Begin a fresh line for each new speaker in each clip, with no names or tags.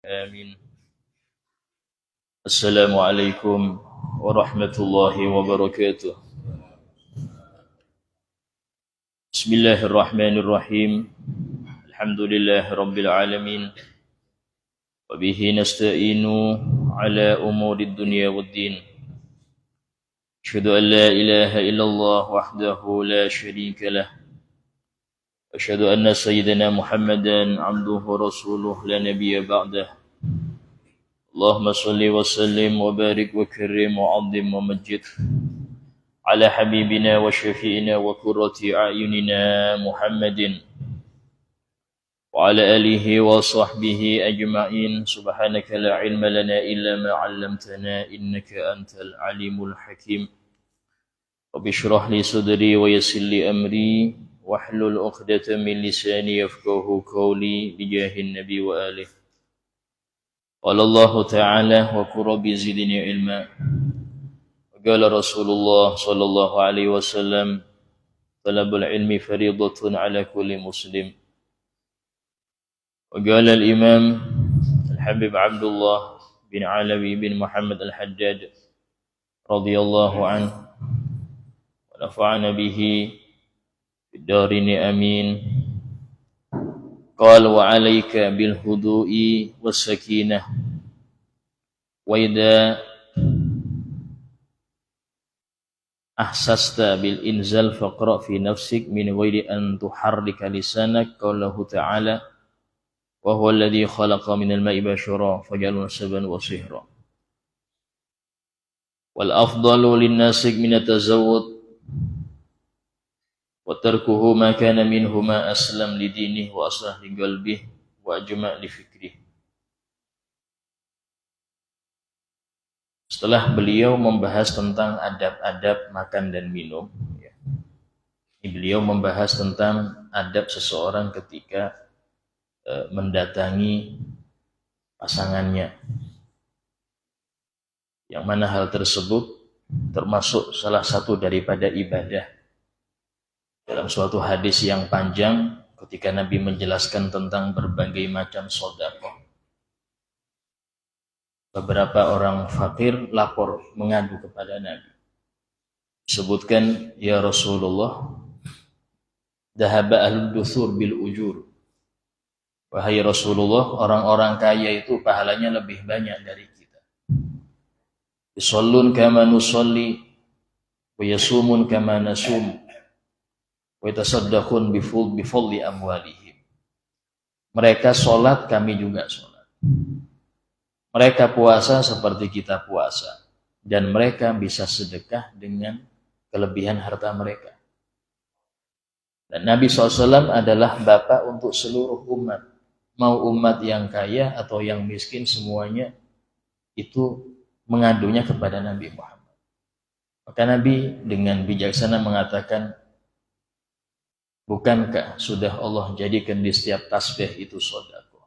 آمين. السلام عليكم ورحمة الله وبركاته. بسم الله الرحمن الرحيم. الحمد لله رب العالمين، وبه نستعين على أمور الدنيا والدين. أشهد أن لا إله إلا الله وحده لا شريك له، أشهد أن سيدنا محمدا عبده ورسوله لا نبي بعده. اللهم صل وسلم وبارك وكرم وعظم ومجد على حبيبنا وشفيعنا وقرة أعيننا محمد وعلى آله وصحبه أجمعين. سبحانك لا علم لنا إلا ما علمتنا إنك أنت العليم الحكيم. رب اشرح لي صدري ويسر لي أمري واحلل عقدة من لساني يفقهوا قولي بجاه النبي وآله. قال الله تعالى وقل رب زدني علما. وقال رسول الله صلى الله عليه وسلم طلب العلم فريضة على كل مسلم. وقال الإمام الحبيب عبد الله بن علوي بن محمد الحجاج رضي الله عنه ونفعنا به في الدارين آمين. قال وعليك بالهدوء والسكينة، وإذا أحسست بالإنزال فاقرأ في نفسك من غير أن تحرك لسانك. قوله تعالى وهو الذي خلق من الماء بشرا فجعله نسبا وصهرا. والأفضل للناسك من التزود وتركه ما كان منهما أسلم لدينه وأصلح لقلبه وأجمع لفكره. Setelah beliau membahas tentang adab-adab makan dan minum, beliau membahas tentang adab seseorang ketika mendatangi pasangannya, yang mana hal tersebut termasuk salah satu daripada ibadah. Dalam suatu hadis yang panjang ketika Nabi menjelaskan tentang berbagai macam sedekah, beberapa orang fakir lapor mengadu kepada Nabi. Disebutkan, ya Rasulullah, dhahaba ahlud dusur bil ujur. Wahai Rasulullah, orang-orang kaya itu pahalanya lebih banyak dari kita. Yusallun kama nusalli wa yasumun kama nasum wa yatasaddaqun bifadli amwalihim. Mereka sholat, kami juga sholat. Mereka puasa seperti kita puasa, dan mereka bisa sedekah dengan kelebihan harta mereka. Dan Nabi SAW adalah bapak untuk seluruh umat. Mau umat yang kaya atau yang miskin, semuanya itu mengadunya kepada Nabi Muhammad. Maka Nabi dengan bijaksana mengatakan, bukankah sudah Allah jadikan di setiap tasbih itu sedekah?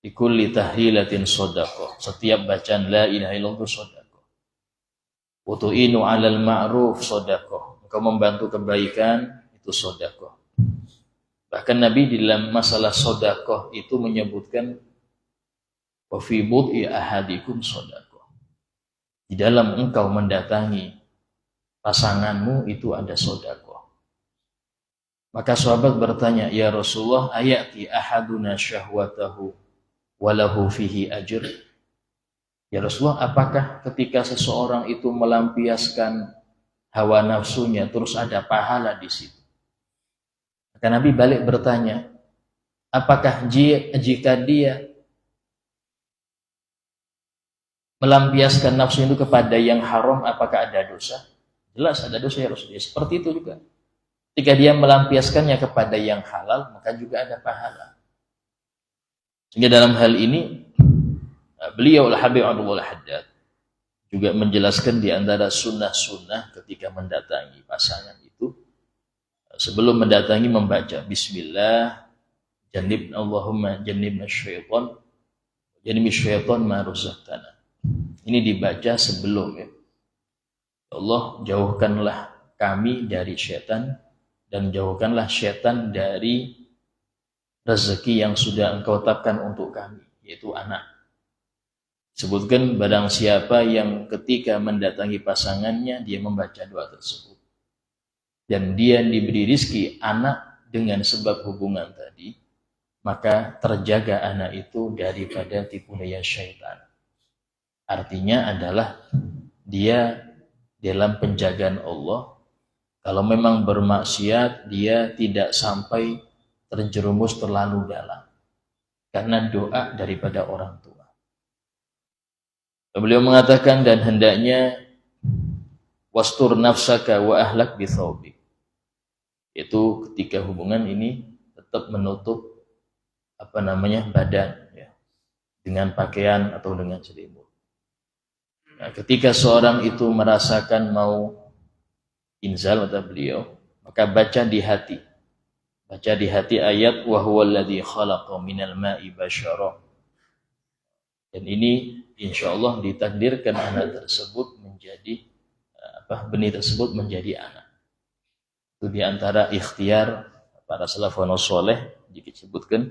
Di kulli tahlilatin sedekah. Setiap bacaan la ilaha illallah itu sedekah. Wa tu'inu 'alal ma'ruf sedekah. Engkau membantu kebaikan itu sedekah. Bahkan Nabi di dalam masalah sedekah itu menyebutkan wa fi bud'i ahadikum sedekah. Di dalam engkau mendatangi pasanganmu itu ada sedekah. Maka sahabat bertanya, ya Rasulullah, ayati ahaduna syahwatahu walahu fihi ajr. Ya Rasulullah, apakah ketika seseorang itu melampiaskan hawa nafsunya terus ada pahala di situ? Maka Nabi balik bertanya, apakah jika dia melampiaskan nafsu itu kepada yang haram, apakah ada dosa? Jelas ada dosa, ya Rasulullah. Seperti itu juga. Jika dia melampiaskannya kepada yang halal, maka juga ada pahala. Sehingga dalam hal ini, beliau Al-Habib Abdullah Al-Haddad juga menjelaskan di antara sunnah-sunnah ketika mendatangi pasangan itu, sebelum mendatangi membaca Bismillah, Allahumma jannibna syaitan, jannibna syaitan ma razaqtana. Ini dibaca sebelum, ya. Allah, jauhkanlah kami dari syaitan, dan jauhkanlah syaitan dari rezeki yang sudah engkau tetapkan untuk kami, yaitu anak. Sebutkan barang siapa yang ketika mendatangi pasangannya dia membaca doa tersebut dan dia diberi rizki anak dengan sebab hubungan tadi, maka terjaga anak itu daripada tipu daya syaitan. Artinya adalah dia dalam penjagaan Allah. Kalau memang bermaksiat, dia tidak sampai terjerumus terlalu dalam karena doa daripada orang tua. Beliau mengatakan, dan hendaknya wastur nafsaka wa ahlak bithawbik, yaitu ketika hubungan ini tetap menutup badan ya, dengan pakaian atau dengan selimut. Nah, ketika seorang itu merasakan mau inzal, kata beliau, maka baca di hati ayat wa huwal ladzi khalaqa minal ma'i basyara. Dan ini insyaallah ditakdirkan anak tersebut menjadi benih tersebut menjadi anak. Itu diantara ikhtiar para salafun saleh disebutkan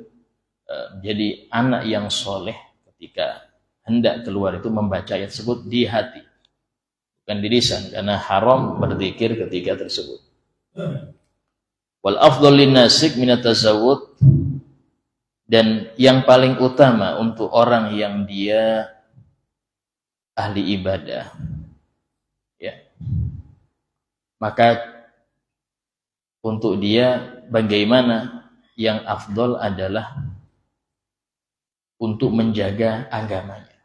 menjadi anak yang soleh ketika hendak keluar itu membaca ayat tersebut di hati, bukan di lisan, karena haram berzikir ketika tersebut. Wal afdhal linnasik minat tazawwud, dan yang paling utama untuk orang yang dia ahli ibadah ya, maka untuk dia bagaimana yang afdol adalah untuk menjaga agamanya.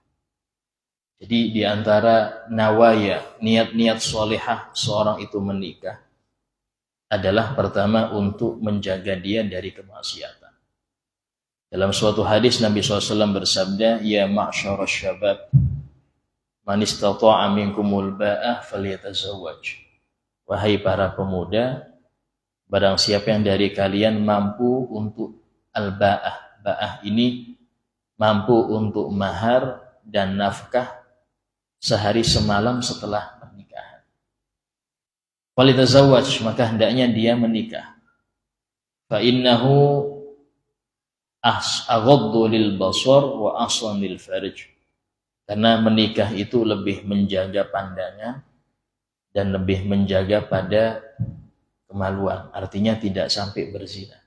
Jadi di antara nawaya, niat-niat solehah seorang itu menikah adalah pertama untuk menjaga dia dari kemaksiatan. Dalam suatu hadis Nabi SAW bersabda, ya ma'syarasy syabab, man istata'a minkumul ba'ah falyatazawwaj. Wahai para pemuda, barang siapa yang dari kalian mampu untuk al-ba'ah. Ba'ah ini mampu untuk mahar dan nafkah sehari semalam setelah pernikahan. Falyatazawwaj, maka hendaknya dia menikah. Fa innahu aghaddu lil basar wa ahsan lil farj. Karena menikah itu lebih menjaga pandangan dan lebih menjaga pada kemaluan, artinya tidak sampai berzina.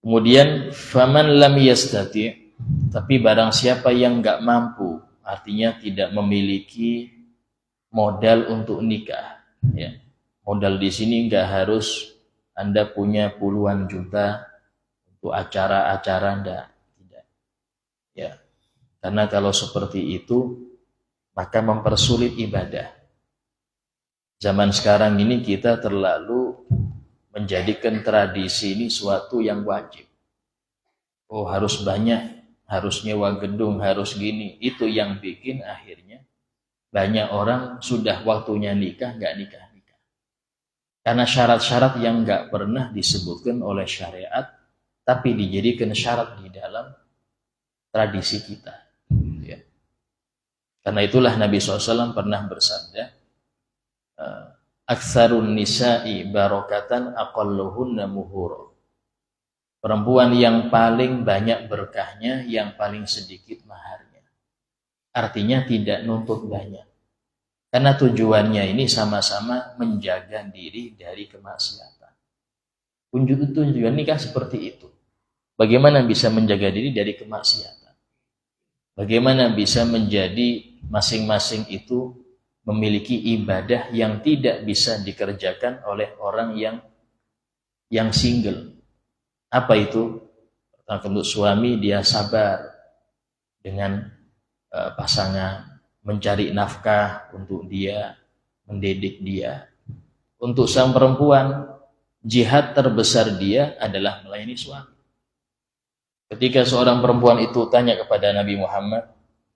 Kemudian faman lam yastati, tapi barang siapa yang enggak mampu, artinya tidak memiliki modal untuk nikah ya. Modal di sini enggak harus Anda punya puluhan juta untuk acara-acara, tidak. Ya. Karena kalau seperti itu maka mempersulit ibadah. Zaman sekarang ini kita terlalu menjadikan tradisi ini suatu yang wajib. Oh, harus banyak, harus nyewa gedung, harus gini. Itu yang bikin akhirnya banyak orang sudah waktunya nikah enggak nikah. Karena syarat-syarat yang enggak pernah disebutkan oleh syariat, tapi dijadikan syarat di dalam tradisi kita. Ya. Karena itulah Nabi SAW pernah bersabda, aktsarun nisa'i barakatan aqalluhunna muhura. Perempuan yang paling banyak berkahnya, yang paling sedikit maharnya. Artinya tidak nuntut banyak. Karena tujuannya ini sama-sama menjaga diri dari kemaksiatan. Tujuan nikah seperti itu. Bagaimana bisa menjaga diri dari kemaksiatan? Bagaimana bisa menjadi masing-masing itu memiliki ibadah yang tidak bisa dikerjakan oleh orang yang single. Apa itu? Untuk suami dia sabar dengan pasangan, mencari nafkah untuk dia, mendidik dia. Untuk sang perempuan, jihad terbesar dia adalah melayani suami. Ketika seorang perempuan itu tanya kepada Nabi Muhammad,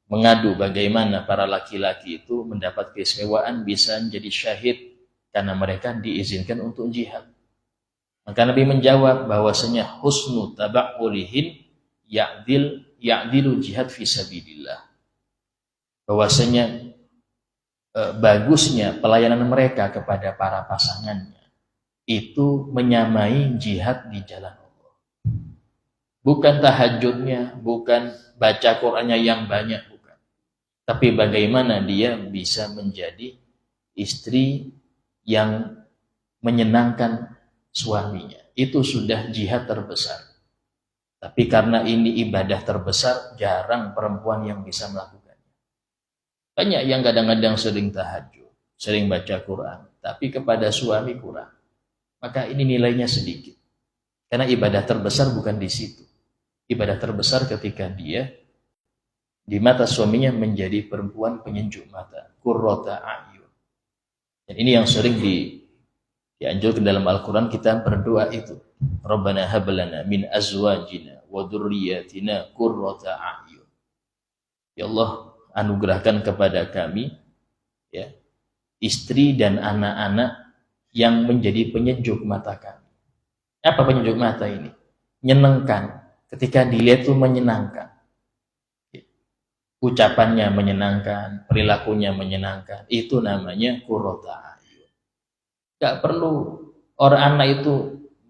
mengadu bagaimana para laki-laki itu mendapat keistimewaan bisa menjadi syahid karena mereka diizinkan untuk jihad. Maka Nabi menjawab bahwasanya husnu taba'ulihin ya'dilu jihad fisabilillah. Bahwasanya bagusnya pelayanan mereka kepada para pasangannya itu menyamai jihad di jalan Allah. Bukan tahajudnya, bukan baca Qur'annya yang banyak, bukan. Tapi bagaimana dia bisa menjadi istri yang menyenangkan suaminya. Itu sudah jihad terbesar. Tapi karena ini ibadah terbesar, jarang perempuan yang bisa melakukannya. Banyak yang kadang-kadang sering tahajud, sering baca Quran, tapi kepada suami kurang. Maka ini nilainya sedikit. Karena ibadah terbesar bukan di situ. Ibadah terbesar ketika dia di mata suaminya menjadi perempuan penyejuk mata, qurrata a'yun. Dan ini yang sering dianjurkan dalam Al-Quran, kita berdoa itu. Rabbana hablana min azwajina wa dzurriyyatina qurrata a'yun. Ya Allah, anugerahkan kepada kami ya, istri dan anak-anak yang menjadi penyejuk mata kami. Apa penyejuk mata ini? Menyenangkan. Ketika dilihat itu menyenangkan. Ucapannya menyenangkan, perilakunya menyenangkan. Itu namanya qurrata a'yun. Gak perlu orang anak itu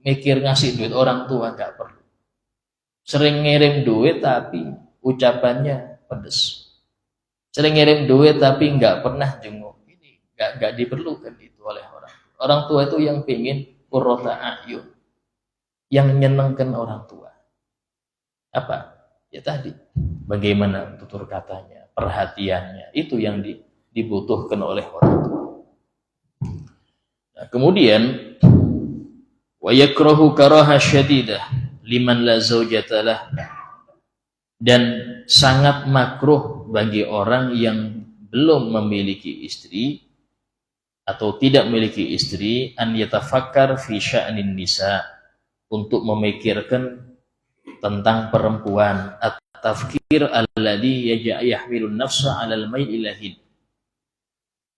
mikir ngasih duit orang tua, gak perlu. Sering ngirim duit tapi ucapannya pedes. Sering ngirim duit tapi gak pernah jenguk. Ini gak diperlukan itu oleh orang tua. Orang tua itu yang pingin qurrata a'yun, yang menyenangkan orang tua. Apa? Ya tadi, bagaimana tutur katanya, perhatiannya, itu yang dibutuhkan oleh orang tua. Nah, kemudian wa yakrahu karaha syadidah liman la zaujata lah, dan sangat makruh bagi orang yang belum memiliki istri atau tidak memiliki istri an yatafakkar fi sya'nin nisa, untuk memikirkan tentang perempuan, at-tafkir alladhi yahmilun nafsa 'alal mail ilahin,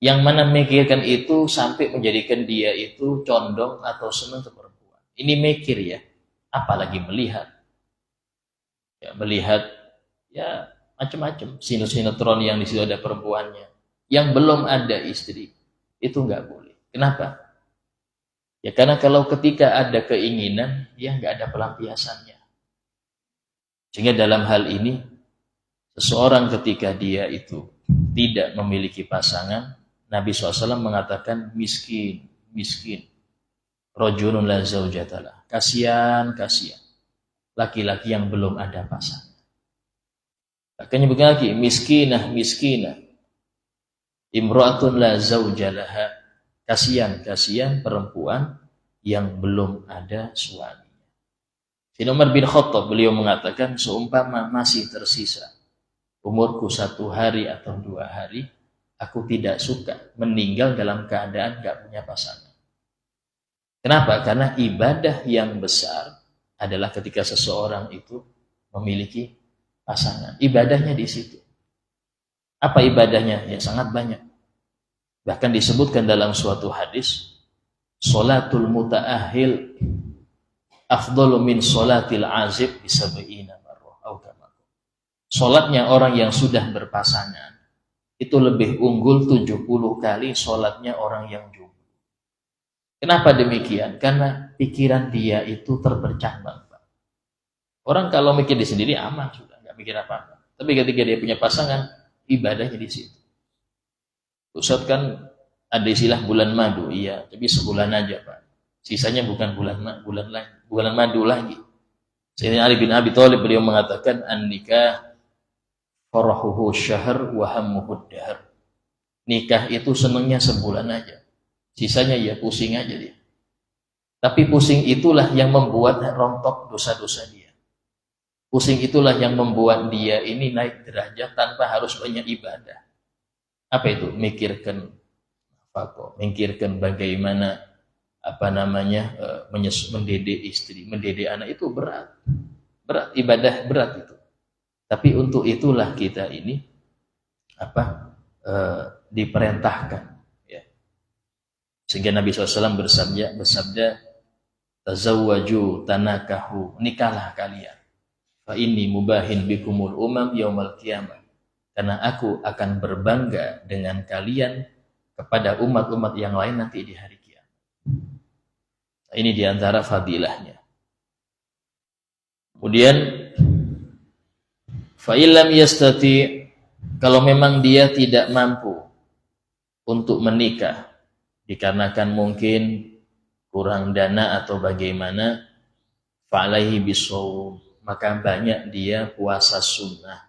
yang mana memikirkan itu sampai menjadikan dia itu condong atau senang ke perempuan. Ini mikir ya, apalagi melihat. Ya, melihat ya macam-macam sinetron yang di situ ada perempuannya. Yang belum ada istri itu nggak boleh. Kenapa? Ya karena kalau ketika ada keinginan, ya nggak ada pelampiasannya. Sehingga dalam hal ini, seseorang ketika dia itu tidak memiliki pasangan, Nabi SAW mengatakan miskin. Rajulun la zaujatalah. Kasihan. Laki-laki yang belum ada pasangan. Akhirnya begini lagi, miskinah. Imra'atun la zaujalaha. Kasihan perempuan yang belum ada suami. Umar bin Khattab, beliau mengatakan, seumpama masih tersisa umurku 1 hari atau 2 hari, aku tidak suka meninggal dalam keadaan gak punya pasangan. Kenapa? Karena ibadah yang besar adalah ketika seseorang itu memiliki pasangan. Ibadahnya di situ. Apa ibadahnya? Ya sangat banyak. Bahkan disebutkan dalam suatu hadis, sholatul muta'ahil afdalu min sholatil azib bisab'ina marrah. Sholatnya orang yang sudah berpasangan itu lebih unggul 70 kali sholatnya orang yang jomblo. Kenapa demikian? Karena pikiran dia itu terbercabang. Orang kalau mikir di sendiri aman sudah, nggak mikir apa-apa. Tapi ketika dia punya pasangan, ibadahnya di situ. Ustaz kan ada istilah bulan madu, iya, tapi sebulan aja Pak. Sisanya bukan bulan madu lagi. Sayyidina Ali bin Abi Thalib beliau mengatakan an-nikah farahuhu syahr wa hammuhu dahr. Nikah itu senangnya sebulan aja. Sisanya ya pusing aja dia. Tapi pusing itulah yang membuat rontok dosa-dosa dia. Pusing itulah yang membuat dia ini naik derajat tanpa harus banyak ibadah. Apa itu? Mikirkan bagaimana mendidik istri, mendidik anak itu berat, ibadah berat itu. Tapi untuk itulah kita ini diperintahkan, ya. Sehingga Nabi SAW bersabda, tazawwaju tanakahu, nikahlah kalian, fa inni mubahin bikumul umam yaumal qiyamah, karena aku akan berbangga dengan kalian kepada umat-umat yang lain nanti di hari kiamat. Ini diantara fadilahnya. Kemudian fa illam yastati, kalau memang dia tidak mampu untuk menikah dikarenakan mungkin kurang dana atau bagaimana, fa alaihi bisawm, maka banyak dia puasa sunnah.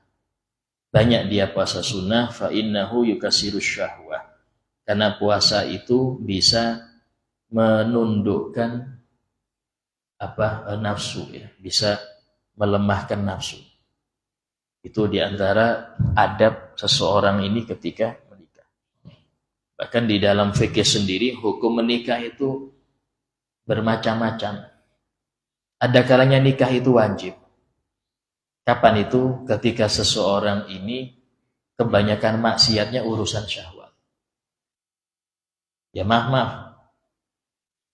Banyak dia puasa sunnah, fa innahu yukasirus syahwah. Karena puasa itu bisa menundukkan nafsu ya, bisa melemahkan nafsu. Itu diantara adab seseorang ini ketika menikah. Bahkan di dalam fikih sendiri, hukum menikah itu bermacam-macam. Ada kalanya nikah itu wajib. Kapan itu? Ketika seseorang ini kebanyakan maksiatnya urusan syahwat. Ya maaf.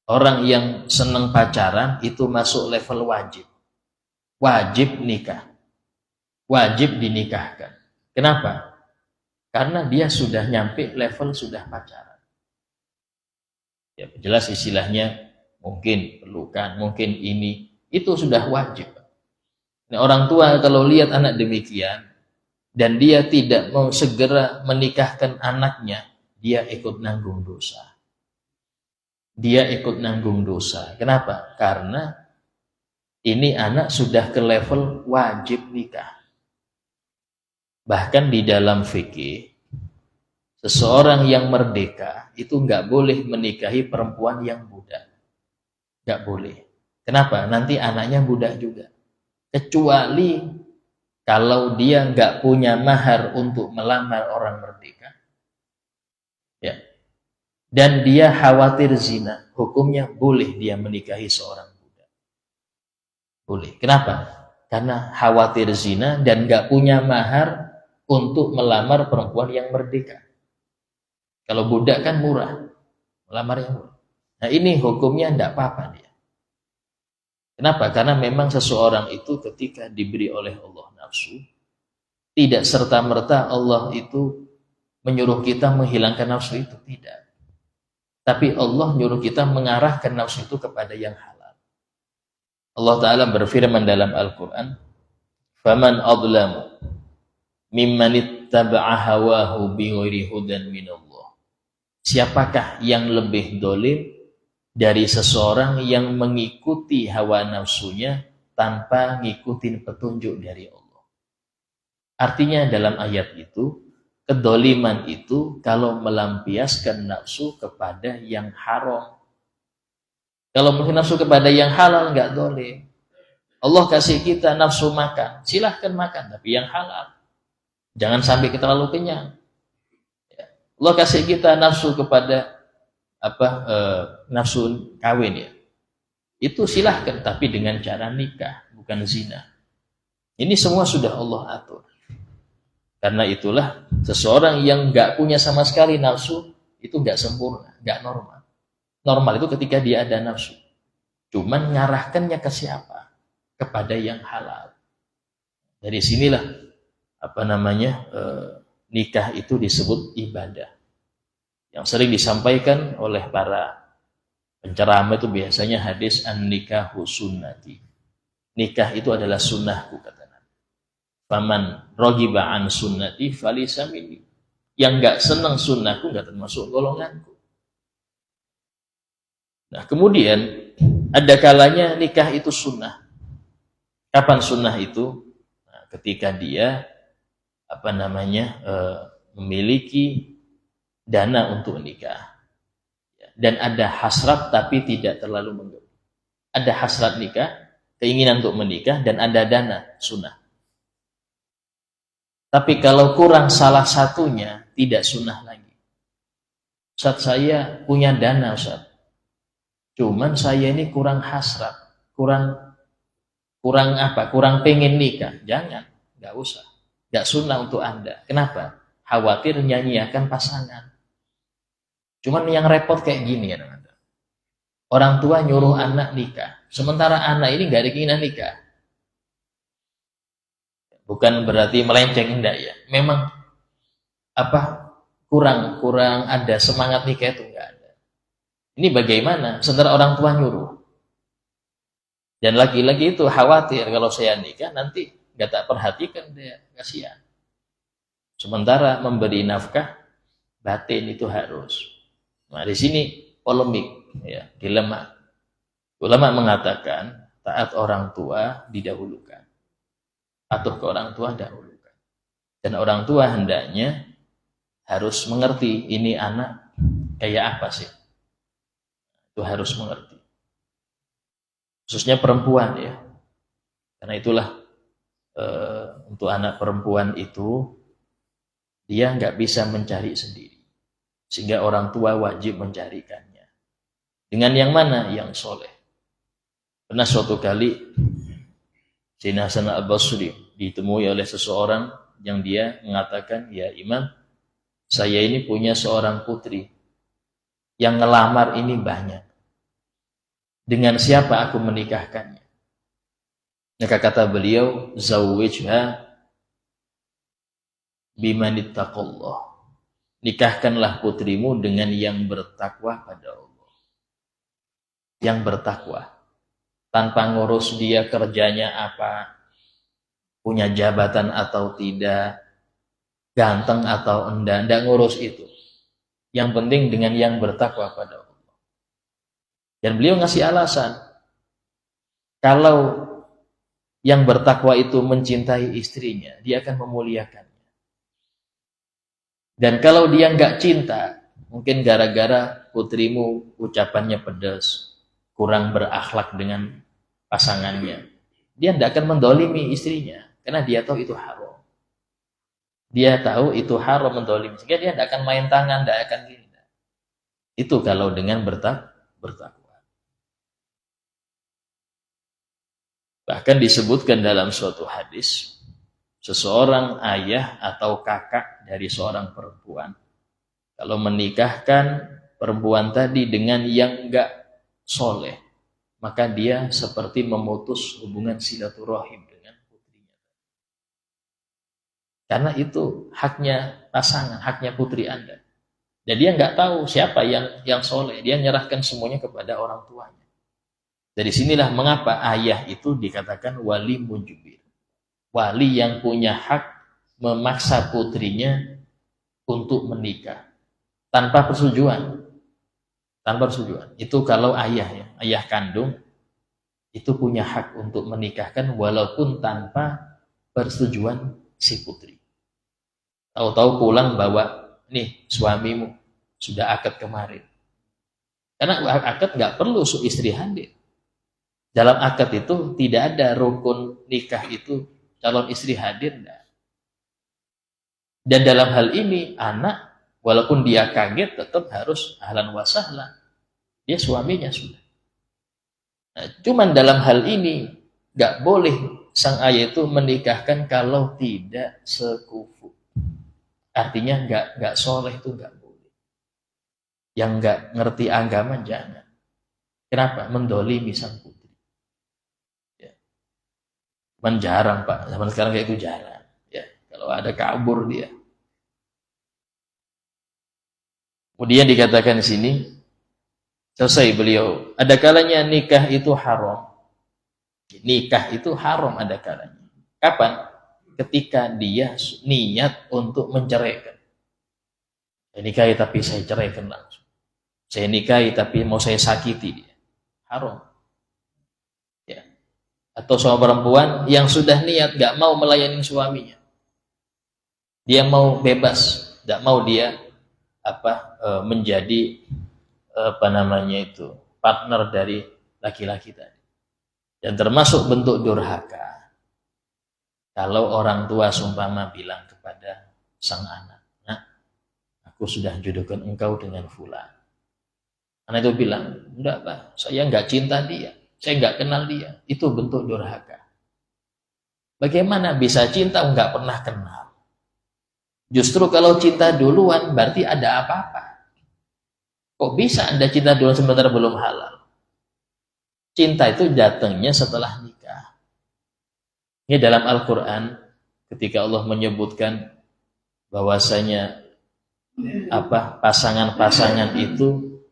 Orang yang senang pacaran itu masuk level wajib. Wajib nikah. Wajib dinikahkan. Kenapa? Karena dia sudah nyampe level sudah pacaran. Ya jelas istilahnya mungkin pelukan, mungkin ini. Itu sudah wajib. Nah, orang tua kalau lihat anak demikian dan dia tidak mau segera menikahkan anaknya, dia ikut nanggung dosa. Dia ikut nanggung dosa. Kenapa? Karena ini anak sudah ke level wajib nikah. Bahkan di dalam fikih, seseorang yang merdeka itu nggak boleh menikahi perempuan yang budak. Nggak boleh. Kenapa? Nanti anaknya budak juga. Kecuali kalau dia nggak punya mahar untuk melamar orang merdeka. Ya. Dan dia khawatir zina, hukumnya boleh dia menikahi seorang budak. Boleh. Kenapa? Karena khawatir zina dan nggak punya mahar untuk melamar perempuan yang merdeka. Kalau budak kan murah, melamarnya murah. Nah ini hukumnya tidak apa-apa dia. Kenapa? Karena memang seseorang itu ketika diberi oleh Allah nafsu, tidak serta-merta Allah itu menyuruh kita menghilangkan nafsu itu, tidak. Tapi Allah menyuruh kita mengarahkan nafsu itu kepada yang halal. Allah Ta'ala berfirman dalam Al-Quran, "Faman adlamu mimman ittaba'a hawahu bighairi hudan minallah." Siapakah yang lebih dolim dari seseorang yang mengikuti hawa nafsunya tanpa ngikutin petunjuk dari Allah. Artinya dalam ayat itu, kedoliman itu kalau melampiaskan nafsu kepada yang haram. Kalau mungkin nafsu kepada yang halal nggak dolim. Allah kasih kita nafsu makan, silahkan makan, tapi yang halal. Jangan sampai kita terlalu kenyang. Allah kasih kita nafsu kepada nafsu kawin ya. Itu silahkan, tapi dengan cara nikah, bukan zina. Ini semua sudah Allah atur. Karena itulah seseorang yang nggak punya sama sekali nafsu itu nggak sempurna, nggak normal. Normal itu ketika dia ada nafsu. Cuman ngarahkannya ke siapa? Kepada yang halal. Dari sinilah nikah itu disebut ibadah. Yang sering disampaikan oleh para penceramah itu biasanya hadis an-nikahu sunnati. Nikah itu adalah sunnahku, kata Nabi. Faman raghiba an sunnati falaysa minni. Yang enggak senang sunnahku enggak termasuk golonganku. Nah, kemudian ada kalanya nikah itu sunnah. Kapan sunnah itu? Nah, ketika dia memiliki dana untuk nikah. Dan ada hasrat tapi tidak terlalu menggebu. Ada hasrat nikah, keinginan untuk menikah, dan ada dana, sunnah. Tapi kalau kurang salah satunya, tidak sunnah lagi. Ustaz, saya punya dana, Ustaz. Cuman saya ini kurang hasrat, kurang pengen nikah. Jangan, nggak usah. Nggak sunnah untuk Anda. Kenapa? Khawatir nyanyiakan pasangan. Cuman yang repot kayak gini ya teman-teman. Orang tua nyuruh anak nikah, sementara anak ini nggak ada keinginan nikah. Bukan berarti melenceng, enggak ya. Memang kurang ada semangat nikah itu enggak ada. Ini bagaimana? Sementara orang tua nyuruh. Dan laki-laki itu khawatir kalau saya nikah nanti nggak tak perhatikan dia, kasihan. Sementara memberi nafkah batin itu harus. Nah, di sini polemik, ya, dilema. Ulama mengatakan taat orang tua didahulukan, patuh ke orang tua dahulukan. Dan orang tua hendaknya harus mengerti ini anak kayak apa sih. Itu harus mengerti. Khususnya perempuan ya. Karena itulah untuk anak perempuan itu dia nggak bisa mencari sendiri. Sehingga orang tua wajib mencarikannya. Dengan yang mana? Yang soleh. Pernah suatu kali Sayyidina Hasan al-Basri ditemui oleh seseorang yang dia mengatakan, ya Imam, saya ini punya seorang putri yang ngelamar ini banyak. Dengan siapa aku menikahkannya? Maka kata beliau, zawwijha bimanittaqallah. Nikahkanlah putrimu dengan yang bertakwa pada Allah. Yang bertakwa. Tanpa ngurus dia kerjanya apa, punya jabatan atau tidak, ganteng atau enggak ngurus itu. Yang penting dengan yang bertakwa pada Allah. Dan beliau ngasih alasan, kalau yang bertakwa itu mencintai istrinya, dia akan memuliakannya. Dan kalau dia nggak cinta, mungkin gara-gara putrimu ucapannya pedas, kurang berakhlak dengan pasangannya, dia tidak akan mendolimi istrinya, karena dia tahu itu haram. Dia tahu itu haram mendolimi, sehingga dia tidak akan main tangan, tidak akan gini. Itu kalau dengan bertakwa. Bahkan disebutkan dalam suatu hadis, seseorang ayah atau kakak dari seorang perempuan, kalau menikahkan perempuan tadi dengan yang enggak soleh, maka dia seperti memutus hubungan silaturahim dengan putrinya. Karena itu haknya pasangan, haknya putri Anda. Dan dia nggak tahu siapa yang soleh, dia menyerahkan semuanya kepada orang tuanya. Dari sinilah mengapa ayah itu dikatakan wali mujbir. Wali yang punya hak memaksa putrinya untuk menikah tanpa persetujuan. Tanpa persetujuan. Itu kalau ayah ya, ayah kandung itu punya hak untuk menikahkan walaupun tanpa persetujuan si putri. Tahu-tahu pulang bawa, nih suamimu sudah akad kemarin. Karena akad nggak perlu istri hadir. Dalam akad itu tidak ada rukun nikah itu calon istri hadir. Enggak. Dan dalam hal ini anak walaupun dia kaget tetap harus ahlan wa sahlan. Dia suaminya sudah. Nah, cuman dalam hal ini nggak boleh sang ayah itu menikahkan kalau tidak sekufu. Artinya nggak soleh itu nggak boleh. Yang nggak ngerti agama jangan. Kenapa? Mendolimi sang putri. Jarang Pak, zaman sekarang kayak itu jarang. Ya, kalau ada kabur dia. Kemudian dikatakan di sini, selesai beliau, ada kalanya nikah itu haram. Nikah itu haram ada kalanya. Kapan? Ketika dia niat untuk menceraikan. Saya nikahi tapi saya ceraikan langsung. Saya nikahi tapi mau saya sakiti dia. Haram. Ya. Atau sama perempuan yang sudah niat gak mau melayani suaminya. Dia mau bebas, gak mau dia menjadi partner dari laki-laki tadi. Dan termasuk bentuk durhaka. Kalau orang tua seumpama bilang kepada sang anak, "Nak, aku sudah jodohkan engkau dengan fulan." Anak itu bilang, "Enggak Pak, saya enggak cinta dia. Saya enggak kenal dia." Itu bentuk durhaka. Bagaimana bisa cinta enggak pernah kenal? Justru kalau cinta duluan berarti ada apa-apa. Kok bisa Anda cinta duluan sebentar belum halal? Cinta itu datangnya setelah nikah. Ini dalam Al-Quran ketika Allah menyebutkan bahwasanya pasangan-pasangan itu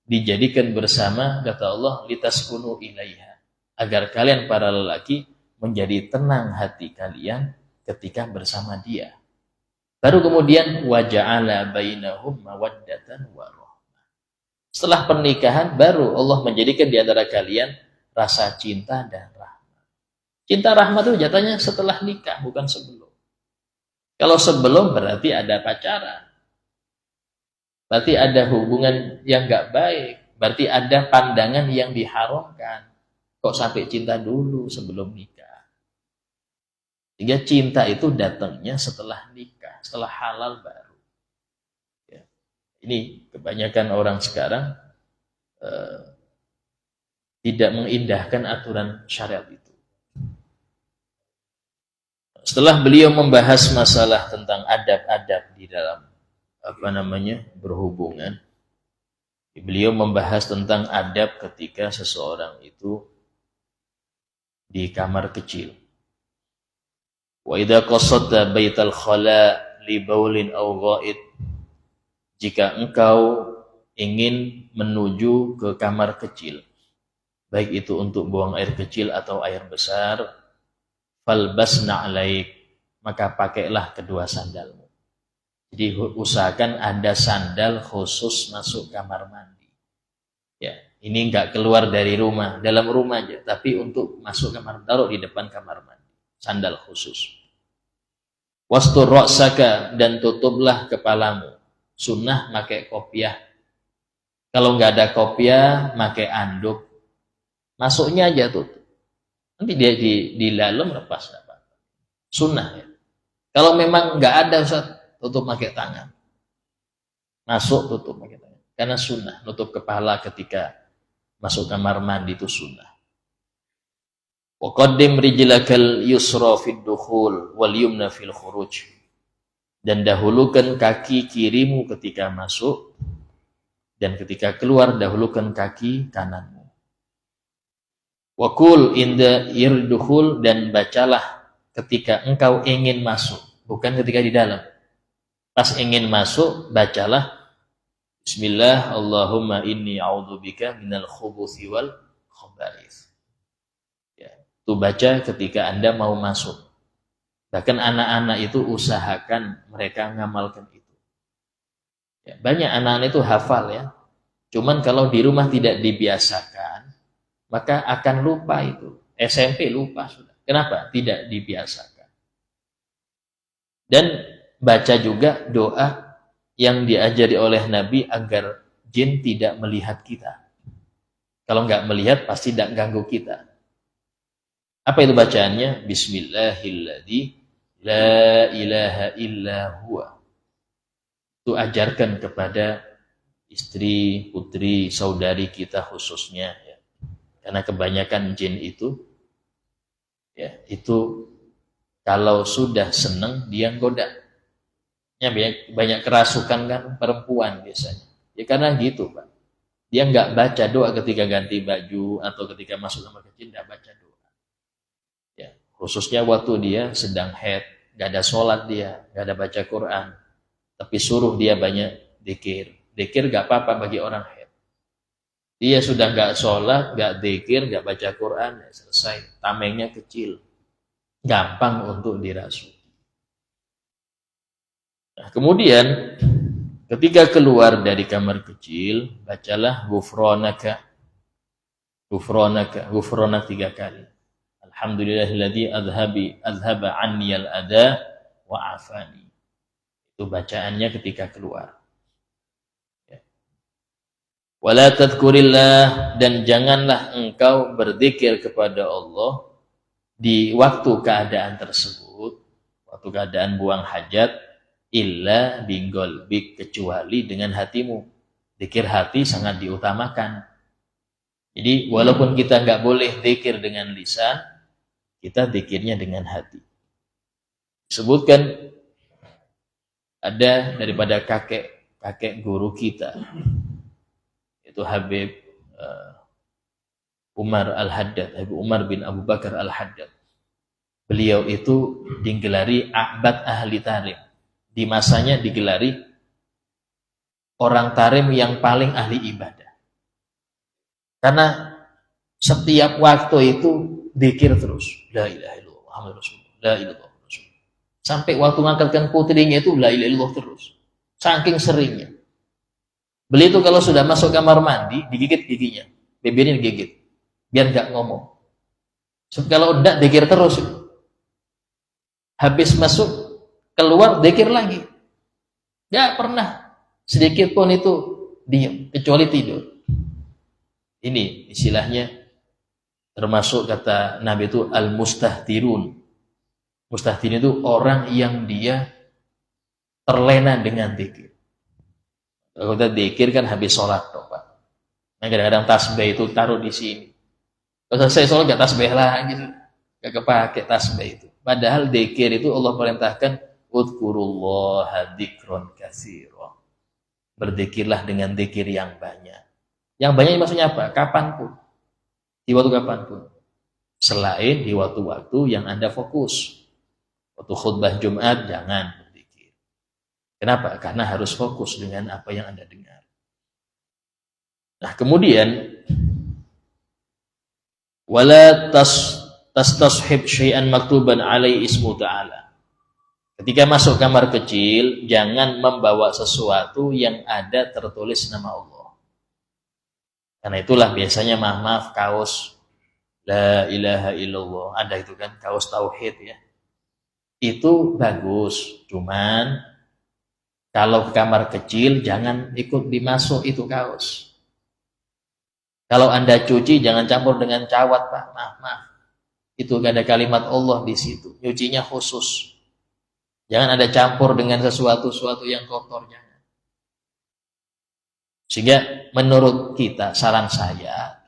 dijadikan bersama, kata Allah, litaskunu ilaiha, agar kalian para lelaki menjadi tenang hati kalian ketika bersama dia. Baru kemudian wa ja'ala bainahum mawaddatan wa rahmah. Setelah pernikahan baru Allah menjadikan di antara kalian rasa cinta dan rahmat. Cinta rahmat itu jatuhnya setelah nikah, bukan sebelum. Kalau sebelum berarti ada pacaran. Berarti ada hubungan yang gak baik. Berarti ada pandangan yang diharamkan. Kok sampai cinta dulu sebelum nikah? Sehingga cinta itu datangnya setelah nikah, setelah halal baru. Ya. Ini kebanyakan orang sekarang tidak mengindahkan aturan syariat itu. Setelah beliau membahas masalah tentang adab-adab di dalam berhubungan, beliau membahas tentang adab ketika seseorang itu di kamar kecil. Wa idza qasadta baital khala li baulin aw ghaid, jika engkau ingin menuju ke kamar kecil, baik itu untuk buang air kecil atau air besar, falbasna alaik, maka pakailah kedua sandalmu. Jadi usahakan ada sandal khusus masuk kamar mandi. Ya, ini enggak keluar dari rumah, dalam rumah aja, tapi untuk masuk kamar, taruh di depan kamar mandi, sandal khusus. Wastur ra'saka, dan tutuplah kepalamu. Sunnah pakai kopiah. Kalau enggak ada kopiah, pakai anduk. Masuknya aja tutup. Nanti dia di dalam lepas apa. Sunnah ya. Kalau memang enggak ada, Ustaz, tutup pakai tangan. Masuk tutup pakai tangan. Karena sunnah, nutup kepala ketika masuk kamar mandi itu sunnah. Wa qaddim rijlakal yusra fid dukhul wal yumna fil khuruj. Dan dahulukan kaki kirimu ketika masuk, dan ketika keluar dahulukan kaki kananmu. Wa qul inda irdukhul, dan bacalah ketika engkau ingin masuk, bukan ketika di dalam. Pas ingin masuk, bacalah Bismillah, Allahumma inni a'udzubika minal khubuthi wal khaba'ith. Ya, itu baca ketika Anda mau masuk. Bahkan anak-anak itu usahakan mereka ngamalkan itu. Ya, banyak anak-anak itu hafal ya. Cuman kalau di rumah tidak dibiasakan, maka akan lupa itu. SMP lupa sudah. Kenapa? Tidak dibiasakan. Dan baca juga doa yang diajari oleh Nabi agar jin tidak melihat kita. Kalau nggak melihat pasti tidak ganggu kita. Apa itu bacaannya? Bismillahilladzi la ilaha illa huwa. Itu ajarkan kepada istri, putri, saudari kita khususnya. Ya. Karena kebanyakan jin itu, ya, itu kalau sudah senang dia goda. Ya, banyak kerasukan kan perempuan biasanya. Ya karena gitu Pak. Dia nggak baca doa ketika ganti baju atau ketika masuk kamar kecil, nggak baca doa. Ya, khususnya waktu dia sedang haid, nggak ada sholat dia, nggak ada baca Quran. Tapi suruh dia banyak dzikir. Dzikir nggak apa-apa bagi orang haid. Dia sudah nggak sholat, nggak dzikir, nggak baca Quran, ya selesai. Tamengnya kecil, gampang untuk dirasuki. Nah, kemudian ketika keluar dari kamar kecil, bacalah ghufranaka. Ghufranak 3 kali. Alhamdulillahilladzi azhaba anni al-adha wa afani. Itu bacaannya ketika keluar. Ya. Wala tadhkurillah, dan janganlah engkau berzikir kepada Allah di waktu keadaan tersebut, waktu keadaan buang hajat, illa bigolbik, kecuali dengan hatimu. Zikir hati sangat diutamakan. Jadi walaupun kita nggak boleh zikir dengan lisan, kita zikirnya dengan hati. Disebutkan ada daripada kakek guru kita, itu Habib Umar Al-Haddad, Habib Umar bin Abu Bakar Al-Haddad. Beliau itu digelari A'bad Ahli Tarim. Di masanya digelari orang tarim yang paling ahli ibadah. Karena Setiap waktu itu zikir terus. La ilaha illallah Muhammadur Rasulullah. La ilaha illallah Rasulullah. Sampai waktu ngangkatkan putrinya itu la ilaha illallah terus. Saking seringnya. Beliau itu kalau sudah masuk kamar mandi, digigit giginya. Bibirnya digigit. Biar nggak ngomong. Kalau enggak, zikir terus. Habis masuk, keluar, zikir lagi. Nggak pernah sedikit pun itu diam, kecuali tidur. Ini istilahnya termasuk kata Nabi itu al-mustahtirun. Mustahtirun itu orang yang dia terlena dengan zikir. Kalau kita zikir kan habis sholat, Pak. Nah, kadang-kadang tasbih itu taruh di sini. Kalau selesai sholat gak tasbih lagi, gak kepake tasbih itu. Padahal zikir itu Allah perintahkan udzurullaha dzikron katsira. Berzikirlah dengan zikir yang banyak. Yang banyak maksudnya apa? Kapanpun. Di waktu kapanpun. Selain di waktu-waktu yang Anda fokus. Waktu khutbah Jumat jangan berzikir. Kenapa? Karena harus fokus dengan apa yang Anda dengar. Nah, kemudian wala tastashib syai'an maktuban alai ismu ta'ala. Ketika masuk kamar kecil, jangan membawa sesuatu yang ada tertulis nama Allah. Karena itulah biasanya maaf kaos la ilaha illallah, ada itu kan kaos tauhid ya. Itu bagus, cuman kalau ke kamar kecil jangan ikut dimasuk itu kaos. Kalau Anda cuci jangan campur dengan cawat, Pak. Maaf. Itu ada kalimat Allah di situ. Nyucinya khusus. Jangan ada campur dengan sesuatu yang kotor, jangan. Sehingga menurut kita, saran saya,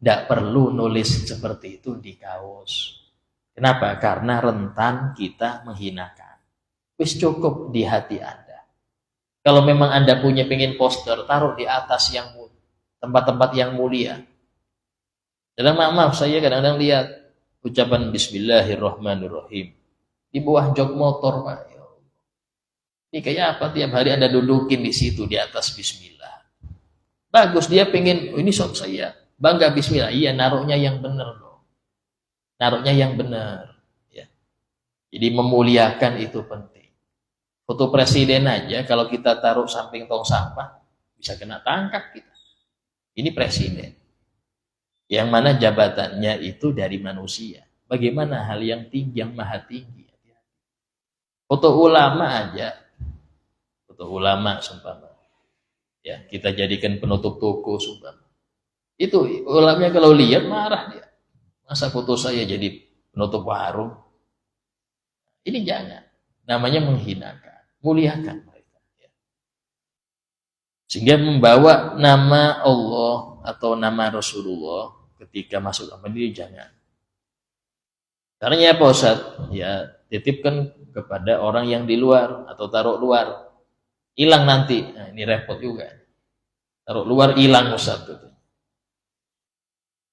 tidak perlu nulis seperti itu di kaos. Kenapa? Karena rentan kita menghinakan. Wis cukup di hati Anda. Kalau memang Anda punya pengen poster, taruh di atas yang tempat-tempat yang mulia. Dan maaf, saya kadang-kadang lihat ucapan Bismillahirrahmanirrahim di bawah jok motor, Pak. Ini kayak apa? Tiap hari Anda dudukin di situ di atas Bismillah. Bagus, dia pengen, ini shop saya, bangga Bismillah. Iya, naruhnya yang benar dong. Naruhnya yang benar. Ya. Jadi memuliakan itu penting. Foto presiden aja, kalau kita taruh samping tong sampah, bisa kena tangkap kita. Ini presiden. Yang mana jabatannya itu dari manusia. Bagaimana hal yang tinggi, yang maha tinggi. Foto ulama aja. Foto ulama, sumpah. Ya, kita jadikan penutup toko, sumpah. Itu ulamanya kalau lihat marah dia. Masa foto saya jadi penutup warung? Ini jangan. Namanya menghinakan. Muliakan mereka. Ya. Sehingga membawa nama Allah atau nama Rasulullah ketika masuk ke masjid jangan. Caranya apa Ustaz? Ya titipkan kepada orang yang di luar atau taruh luar. Hilang nanti. Nah, ini repot juga. Taruh luar hilang Ustaz.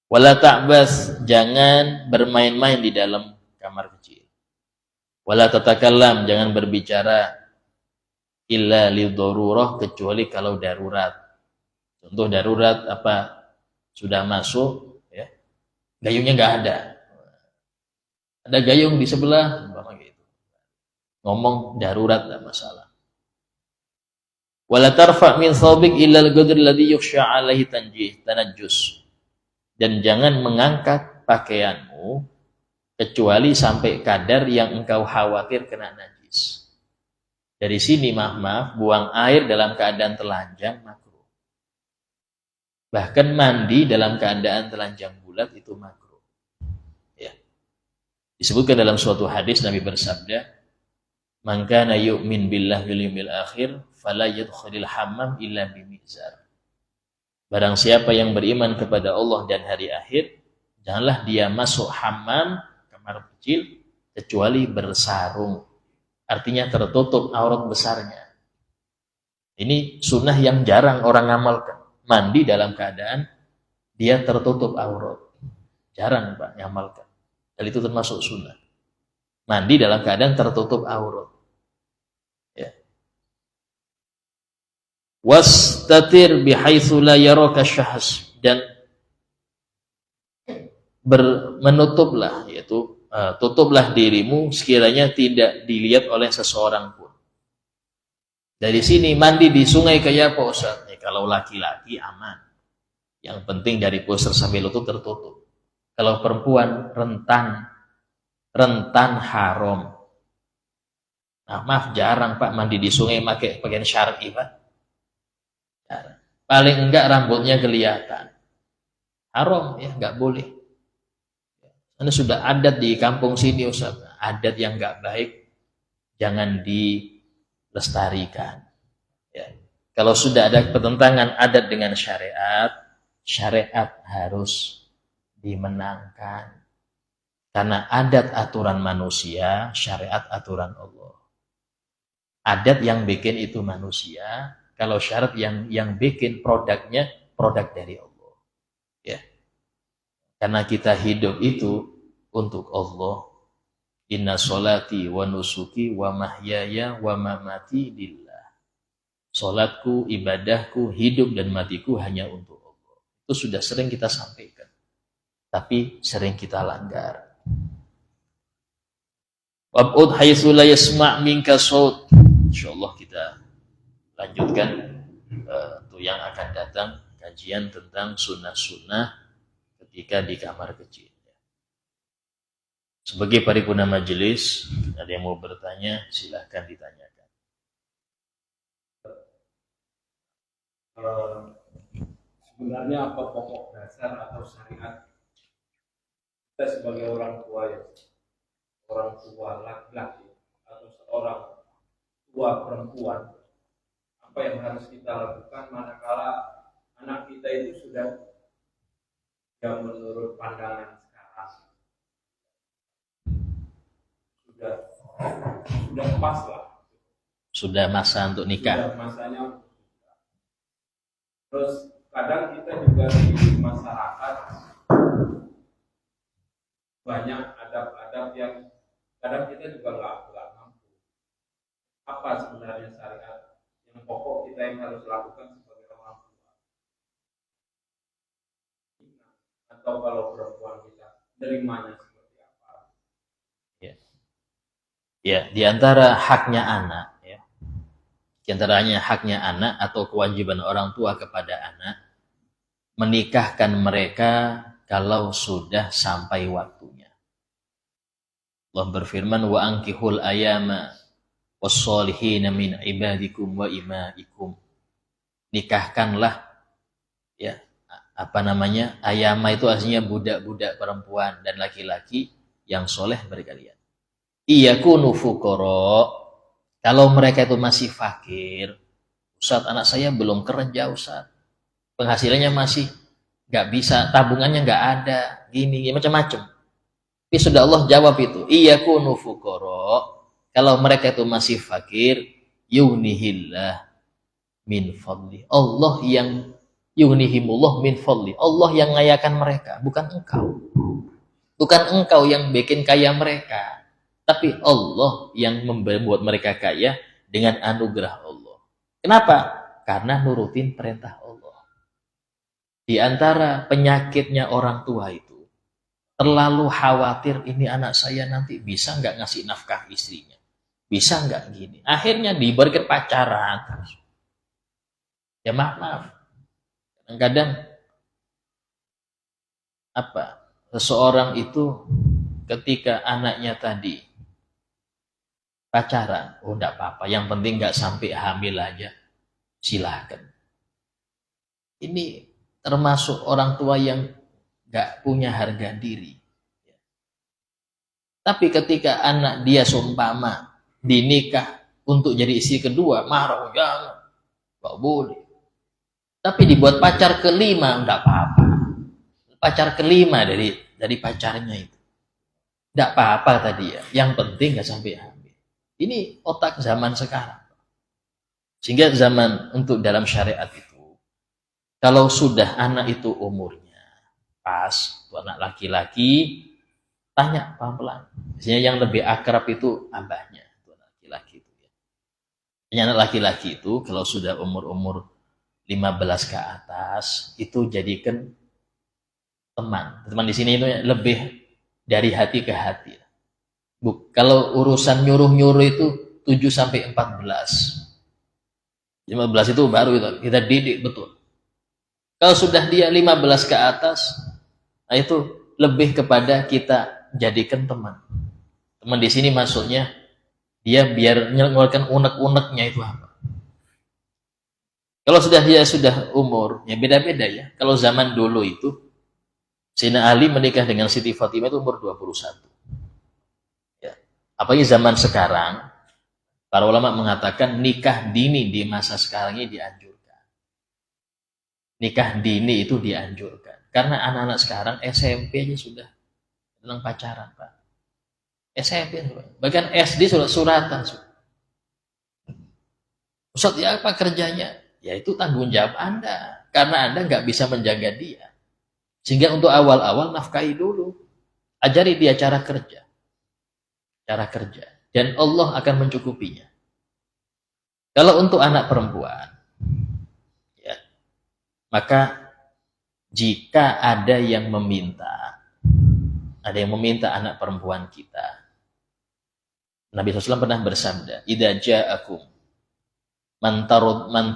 Wala ta'bas, jangan bermain-main di dalam kamar kecil. Wala tatakallam, jangan berbicara illa lidharurah, kecuali kalau darurat. Contoh darurat apa? Sudah masuk ya. Gayungnya enggak ada. Ada gayung di sebelah, gitu. Ngomong darurat enggak masalah. Wala tarfa min thawbik illa al-qadr alladhi yukhsha 'alaihi tanajjus. Dan jangan mengangkat pakaianmu kecuali sampai kadar yang engkau khawatir kena najis. Dari sini maaf, buang air dalam keadaan telanjang makruh. Bahkan mandi dalam keadaan telanjang bulat itu makruh. Ya. Disebutkan dalam suatu hadis Nabi bersabda, "Man kana yu'min billahi wal yawmil akhir fala yadkhulul hammam illa bimizar." Barang siapa yang beriman kepada Allah dan hari akhir, janganlah dia masuk hammam, kamar kecil, kecuali bersarung. Artinya tertutup aurat besarnya. Ini sunnah yang jarang orang amalkan. Mandi dalam keadaan dia tertutup aurat. Jarang Pak ngamalkan. Dan itu termasuk sunnah. Mandi dalam keadaan tertutup aurat. Ya. Wastatir bihaitsu la yaraka syahs, dan menutuplah, yaitu tutuplah dirimu sekiranya tidak dilihat oleh seseorang pun. Dari sini mandi di sungai kayak apa Ustaz? Ya, kalau laki-laki aman. Yang penting dari pusar sampai lutut tertutup. Kalau perempuan rentan haram. Nah, maaf jarang Pak mandi di sungai pakai pakaian syar'i Pak. Jarang. Paling enggak rambutnya kelihatan. Haram ya, enggak boleh. Karena sudah adat di kampung sini Ustaz. Adat yang enggak baik jangan dilestarikan. Ya. Kalau sudah ada pertentangan adat dengan syariat, syariat harus dimenangkan. Karena adat aturan manusia, syariat aturan Allah. Adat yang bikin itu manusia, kalau syariat yang bikin produknya produk dari Allah. Ya. Karena kita hidup itu untuk Allah. Inna sholati wa nusuki wa mahyaya wa mamati lillah. Salatku, ibadahku, hidup dan matiku hanya untuk Allah. Itu sudah sering kita sampaikan. Tapi sering kita langgar. Wab'ud haitsu la yasma' minka shaut. Insyaallah kita lanjutkan untuk yang akan datang kajian tentang sunnah-sunnah ketika di kamar kecil. Sebagai paripurna majelis, ada yang mau bertanya, silahkan ditanyakan.
Sebenarnya apa pokok dasar atau syariat kita sebagai orang tua ya, orang tua laki-laki atau seorang tua perempuan, apa yang harus kita lakukan manakala anak kita itu sudah yang menurut pandangan sekarang sudah pas lah,
sudah masa untuk nikah,
sudah masanya. Terus kadang kita juga di masyarakat banyak adab-adab yang kadang kita juga nggak mampu. Apa sebenarnya syariat yang pokok kita yang harus lakukan sebagai orang tua? Atau kalau perempuan kita nerimanya seperti apa?
Ya, di antara haknya anak, ya, di antaranya haknya anak atau kewajiban orang tua kepada anak, menikahkan mereka kalau sudah sampai waktunya. Allah berfirman, wa ankihul ayama was-solihina min ibadikum wa imaikum. Nikahkanlah, ya, ayama itu artinya budak-budak perempuan dan laki-laki yang soleh dari kalian. Iyakunu fuqara, kalau mereka itu masih fakir. Ustaz, anak saya belum kerja Ustaz, penghasilannya masih nggak bisa, tabungannya nggak ada, gini macam-macam. Tapi sudah Allah jawab itu, iyakunu fuqara, kalau mereka itu masih fakir, yughnihillah min fadli. Allah yang yughnihimullah min fadli. Allah yang ngayakan mereka, bukan engkau. Bukan engkau yang bikin kaya mereka. Tapi Allah yang membuat mereka kaya dengan anugerah Allah. Kenapa? Karena nurutin perintah Allah. Di antara penyakitnya orang tua itu, terlalu khawatir ini anak saya nanti bisa nggak ngasih nafkah istrinya. Bisa nggak gini. Akhirnya diberikan pacaran terus. Ya maaf. Kadang-kadang seseorang itu ketika anaknya tadi pacaran, oh enggak apa-apa, yang penting enggak sampai hamil aja, silahkan. Ini termasuk orang tua yang enggak punya harga diri. Tapi ketika anak dia seumpama dinikah untuk jadi istri kedua, marah, jangan, enggak boleh. Tapi dibuat pacar kelima, enggak apa-apa. Pacar kelima dari pacarnya itu, enggak apa-apa tadi ya, yang penting enggak sampai hamil. Ini otak zaman sekarang. Sehingga zaman untuk dalam syariat itu, kalau sudah anak itu umurnya pas, anak laki-laki, tanya pelan-pelan. Biasanya yang lebih akrab itu abahnya, anak laki-laki itu. Anak laki-laki itu kalau sudah umur-umur 15 ke atas, itu jadikan teman. Teman di sini itu lebih dari hati ke hati. Kalau urusan nyuruh-nyuruh itu 7 sampai 14. 15 itu baru kita didik betul. Kalau sudah dia 15 ke atas, nah itu lebih kepada kita jadikan teman. Teman di sini maksudnya dia biar mengeluarkan unek-uneknya itu apa. Kalau dia sudah umur, ya beda-beda ya. Kalau zaman dulu itu, Sayyidina Ali menikah dengan Siti Fatimah itu umur 21. Ya. Apalagi zaman sekarang, para ulama mengatakan nikah dini di masa sekarang ini dianjurkan. Nikah dini itu dianjurkan. Karena anak-anak sekarang SMP aja sudah tentang pacaran, Pak. SMP, bahkan SD sudah suratan. Ustaz, ya apa kerjanya? Ya itu tanggung jawab Anda. Karena Anda nggak bisa menjaga dia. Sehingga untuk awal-awal nafkahi dulu. Ajari dia cara kerja. Cara kerja. Dan Allah akan mencukupinya. Kalau untuk anak perempuan, ya, maka jika ada yang meminta anak perempuan kita, Nabi SAW pernah bersabda, "Idza ja'akum man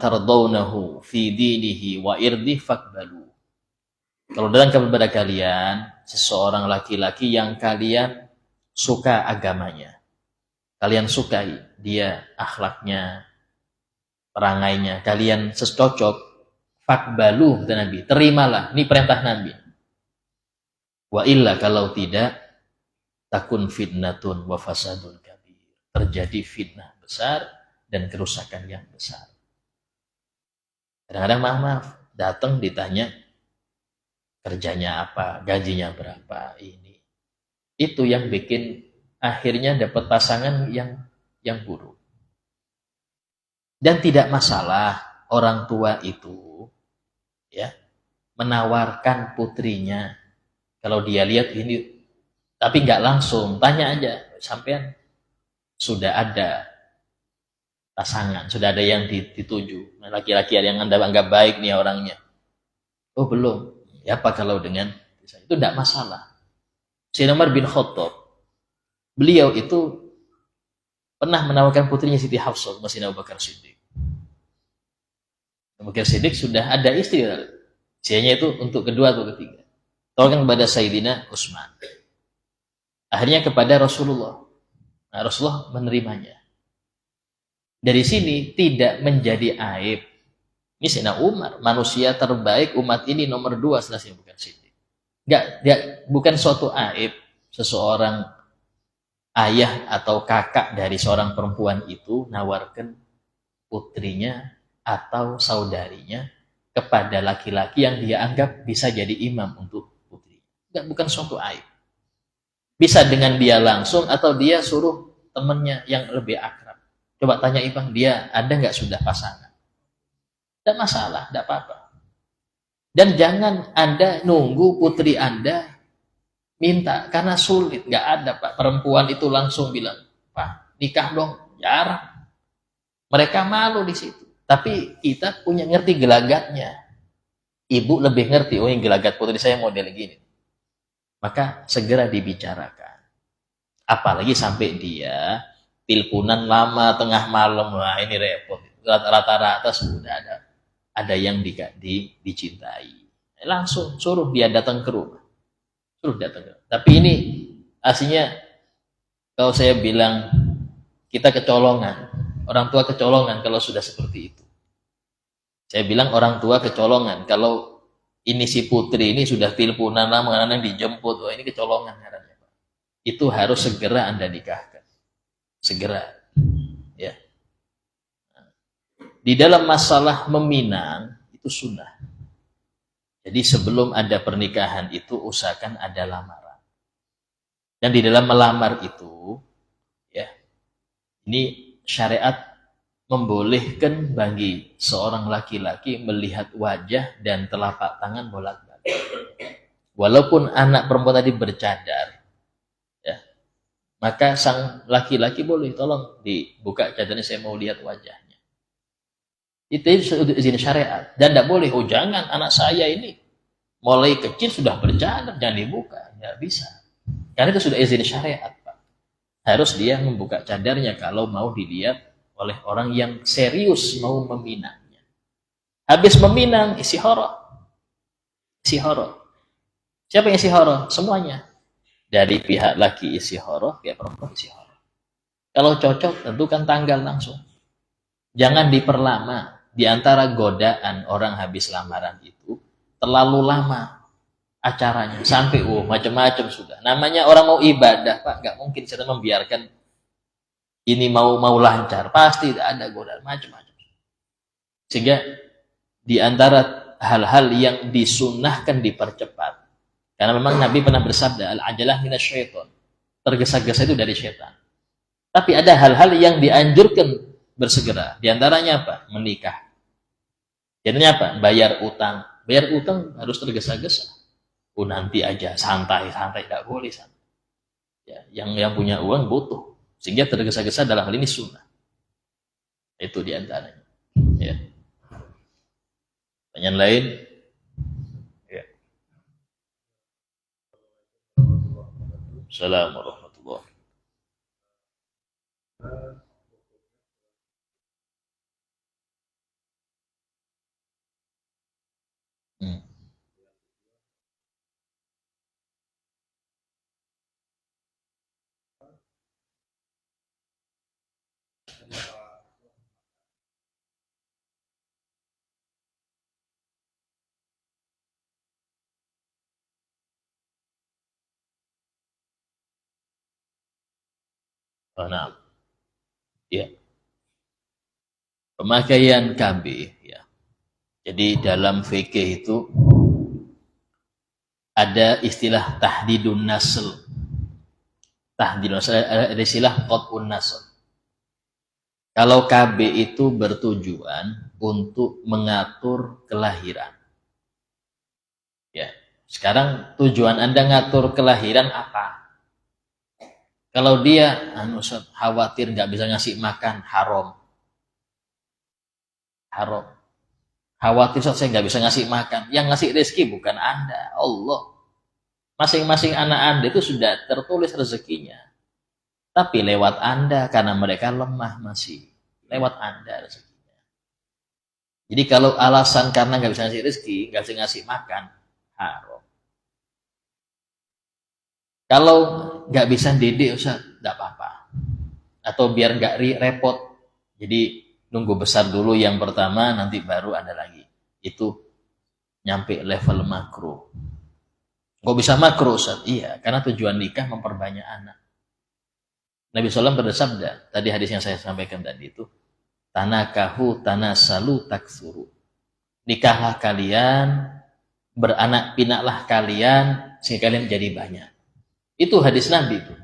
tardawnahu fi dinihi wa irdi faqbalu." Kalau datang kepada kalian seseorang laki-laki yang kalian suka agamanya, kalian sukai dia akhlaknya, perangainya, kalian cocok, faqbalu, kata Nabi, terimalah, ini perintah Nabi. Wa illa, kalau tidak, takun fitnatun wa fasadun kabir, terjadi fitnah besar dan kerusakan yang besar. Kadang-kadang maaf, datang ditanya kerjanya apa, gajinya berapa, ini. Itu yang bikin akhirnya dapat pasangan yang buruk. Dan tidak masalah orang tua itu ya menawarkan putrinya. Kalau dia lihat ini, tapi nggak langsung, tanya aja, sampean sudah ada pasangan, sudah ada yang dituju, laki-laki yang Anda anggap baik nih orangnya. Oh belum, ya apa kalau dengan itu tidak masalah. Sayyidina Umar bin Khattab, beliau itu pernah menawarkan putrinya Siti Hafsah masih Abu Bakar Siddiq. Abu Bakar Siddiq sudah ada istri, usianya itu untuk kedua atau ketiga. Tawarkan kepada Sayyidina Utsman. Akhirnya kepada Rasulullah. Nah, Rasulullah menerimanya. Dari sini tidak menjadi aib. Ini Sayyidina Umar, manusia terbaik umat ini nomor 2 setelah Abu Bakar Siddiq. Bukan suatu aib seseorang ayah atau kakak dari seorang perempuan itu nawarkan putrinya atau saudarinya kepada laki-laki yang dia anggap bisa jadi imam untuk putri. Bukan suatu aib. Bisa dengan dia langsung atau dia suruh temannya yang lebih akrab. Coba tanya Ibang, dia ada nggak sudah pasangan? Tidak masalah, tidak apa-apa. Dan jangan Anda nunggu putri Anda minta, karena sulit, nggak ada Pak. Perempuan itu langsung bilang, Pak, nikah dong, jarang. Mereka malu di situ. Tapi kita punya ngerti gelagatnya. Ibu lebih ngerti, oh yang gelagat putri saya model gini. Maka segera dibicarakan. Apalagi sampai dia teleponan lama tengah malam, wah ini repot. Rata-rata sudah ada yang dicintai. Langsung suruh dia datang ke rumah. Suruh datang. Tapi ini aslinya kalau saya bilang kita kecolongan, orang tua kecolongan kalau sudah seperti itu. Saya bilang orang tua kecolongan kalau ini si putri ini sudah teleponan lama, kadang dijemput, wah ini kecolongan caranya. Itu harus segera Anda nikahkan. Segera. Ya. Di dalam masalah meminang itu sunnah. Jadi sebelum ada pernikahan itu usahakan ada lamaran. Dan di dalam melamar itu ya, ini syariat membolehkan bagi seorang laki-laki melihat wajah dan telapak tangan bolak-balik. Walaupun anak perempuan tadi bercadar, ya, maka sang laki-laki boleh tolong dibuka cadarnya, saya mau lihat wajahnya. Itu izin syariat. Dan tidak boleh, oh jangan anak saya ini mulai kecil sudah bercadar, jangan dibuka, nggak bisa. Karena itu sudah izin syariat, Pak. Harus dia membuka cadarnya kalau mau dilihat oleh orang yang serius mau meminangnya. Habis meminang, isi horo. Siapa yang isi horo? Semuanya. Dari pihak laki isi horo, pihak perempuan isi horo. Kalau cocok, tentukan tanggal langsung. Jangan diperlama. Di antara godaan orang habis lamaran itu, terlalu lama acaranya. Sampai macam-macam sudah. Namanya orang mau ibadah, Pak. Nggak mungkin kita membiarkan ini mau lancar. Pasti ada godaan macam-macam. Sehingga di antara hal-hal yang disunnahkan dipercepat. Karena memang Nabi pernah bersabda, al-ajalah minasyaiton. Tergesa-gesa itu dari syaitan. Tapi ada hal-hal yang dianjurkan bersegera. Di antaranya apa? Menikah. Jadinya apa? Bayar utang. Bayar utang harus tergesa-gesa. Nanti aja, santai, tidak boleh santai. Ya, yang punya uang butuh. Sehingga tergesa-gesa dalam hal ini sunnah. Itu di antaranya. Ya. Pertanyaan lain? Ya. Assalamualaikum warahmatullahi wabarakatuh. Nah, ya. Pemakaian KB, ya. Jadi dalam fikih itu ada istilah tahdidun nasl. Tahdidun nasl, ada istilah qat'un nasl. Kalau KB itu bertujuan untuk mengatur kelahiran. Ya. Sekarang tujuan Anda ngatur kelahiran apa? Kalau dia khawatir nggak bisa ngasih makan, haram. Khawatir saya nggak bisa ngasih makan. Yang ngasih rezeki bukan Anda, Allah. Masing-masing anak Anda itu sudah tertulis rezekinya. Tapi lewat Anda, karena mereka lemah masih. Lewat Anda rezekinya. Jadi kalau alasan karena nggak bisa ngasih rezeki, nggak bisa ngasih makan, haram. Kalau nggak bisa didik, Ustaz, nggak apa-apa. Atau biar nggak repot. Jadi nunggu besar dulu yang pertama, nanti baru ada lagi. Itu nyampe level makruh. Kok bisa makruh, Ustaz? Iya, karena tujuan nikah memperbanyak anak. Nabi SAW bersabda, tadi hadis yang saya sampaikan tadi itu, tanakahu tanasalu taksuru. Nikahlah kalian, beranak pinaklah kalian, sehingga kalian jadi banyak. Itu hadis Nabi itu.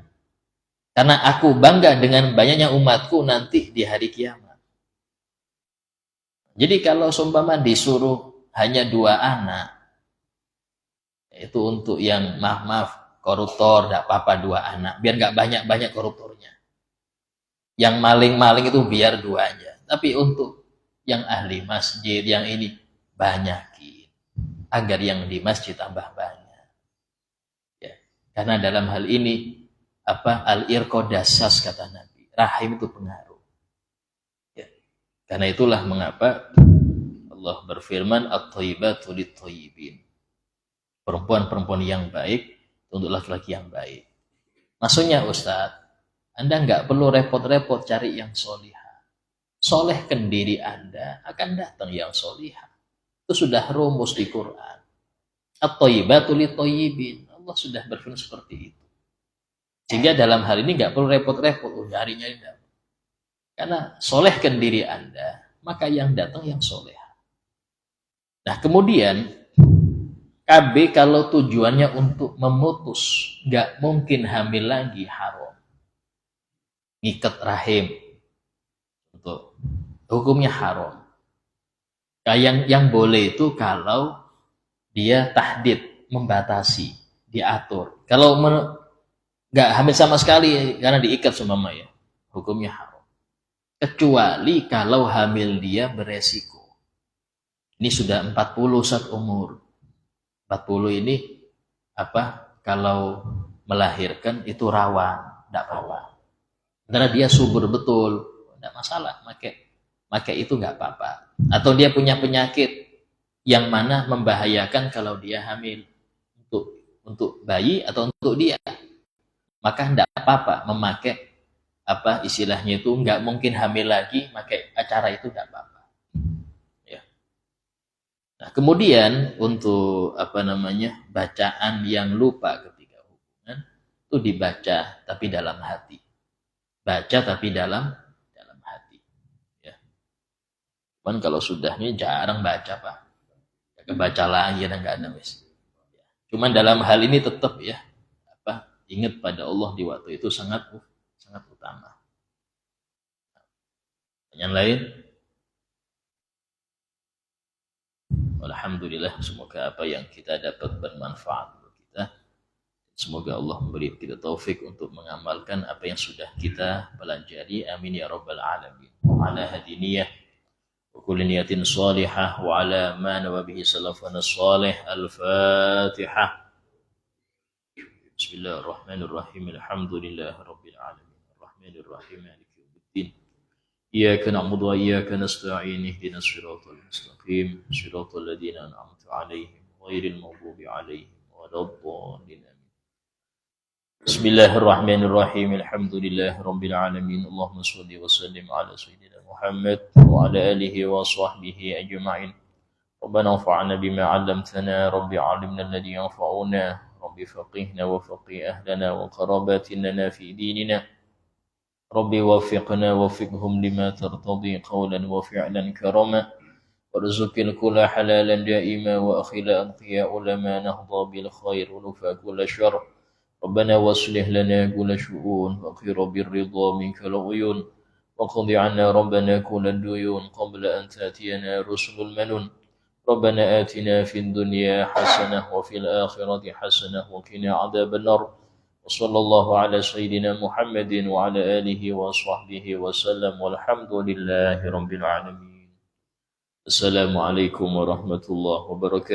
Karena aku bangga dengan banyaknya umatku nanti di hari kiamat. Jadi kalau seumpama disuruh hanya 2 anak, itu untuk yang maaf koruptor, tidak apa-apa 2 anak, biar nggak banyak koruptornya. Yang maling-maling itu biar 2 aja. Tapi untuk yang ahli masjid, yang ini banyakin, agar yang di masjid tambah banyak. Ya. Karena dalam hal ini al-irqa dasas kata Nabi, rahim itu pengaruh. Ya. Karena itulah mengapa Allah berfirman at-thayyibatu lit-thayyibin. Perempuan-perempuan yang baik untuk laki-laki yang baik. Maksudnya Ustaz, Anda nggak perlu repot-repot cari yang solihah. Solehkan diri Anda, akan datang yang solihah. Itu sudah rumus di Quran. At-thayyibatu lit-thayyibin. Allah sudah berfirman seperti itu. Sehingga dalam hal ini nggak perlu repot-repot nyari-nyari. Karena solehkan diri Anda, maka yang datang yang solehah. Nah kemudian KB kalau tujuannya untuk memutus, nggak mungkin hamil lagi, haram. Ngikat rahim, untuk hukumnya haram. Yang boleh itu kalau dia tahdid, membatasi, diatur. Kalau nggak hamil sama sekali karena diikat seumpama ya, hukumnya haram. Kecuali kalau hamil dia beresiko. Ini sudah 40 saat umur. 40 ini kalau melahirkan itu rawan, tidak apa-apa. Karena dia subur betul, tidak masalah, pakai itu nggak apa-apa. Atau dia punya penyakit yang mana membahayakan kalau dia hamil untuk bayi atau untuk dia, maka tidak apa-apa memakai istilahnya itu nggak mungkin hamil lagi, pakai acara itu nggak apa-apa. Ya. Nah, kemudian untuk bacaan yang lupa ketika hubungan itu dibaca tapi dalam hati. Baca tapi dalam hati. Ya. Cuman kalau sudahnya jarang baca, Pak. Baca lagi dan nggak ada wis. Cuman dalam hal ini tetap ya ingat pada Allah di waktu itu sangat utama. Yang lain? Alhamdulillah, semoga apa yang kita dapat bermanfaat untuk kita. Semoga Allah memberi kita taufik untuk mengamalkan apa yang sudah kita pelajari. Amin ya rabbal alamin. Ala hadiniyah wa kulli niyatin salihah wa ala ma nawa bihi salafana salih. Al-Fatihah. Bismillahirrahmanirrahim. Alhamdulillahi rabbil alamin. Arrahmanirrahim. Maliki yaumiddin. Iyyaka na'budu wa iyyaka nasta'in. Ihdinas siratal mustaqim. Siratal ladzina an'amta 'alaihim ghairil maghdubi 'alaihim waladdallin. Bismillahirrahmanirrahim. Alhamdulillahi rabbil alamin. Allahumma shalli wa sallim ala sayyidina Muhammad wa ala alihi wa sahbihi ajma'in. Rabbana anfa'na bima 'allamtana, rabbi 'allimna alladhi yanfa'una, rabbi faqihna wa faqih ahlana wa qarabatina fi dinina. Rabbi waffiqna waffiqhum lima tartadi qawlan wa fi'lan karama. Warzuqil kulla halalan daima wa akhila anqiya ulama nahda bil khair wa nufa kulla syarr. ربنا واصلح لنا كل شؤون وقر بالرضا منك العيون وقض عنا ربنا كل الديون قبل أن تأتينا رسل المنون ربنا آتنا في الدنيا حسنة وفي الآخرة حسنة وقنا عذاب النار وصلى الله على سيدنا محمد وعلى آله وصحبه وسلم والحمد لله رب العالمين. السلام عليكم ورحمة الله وبركاته.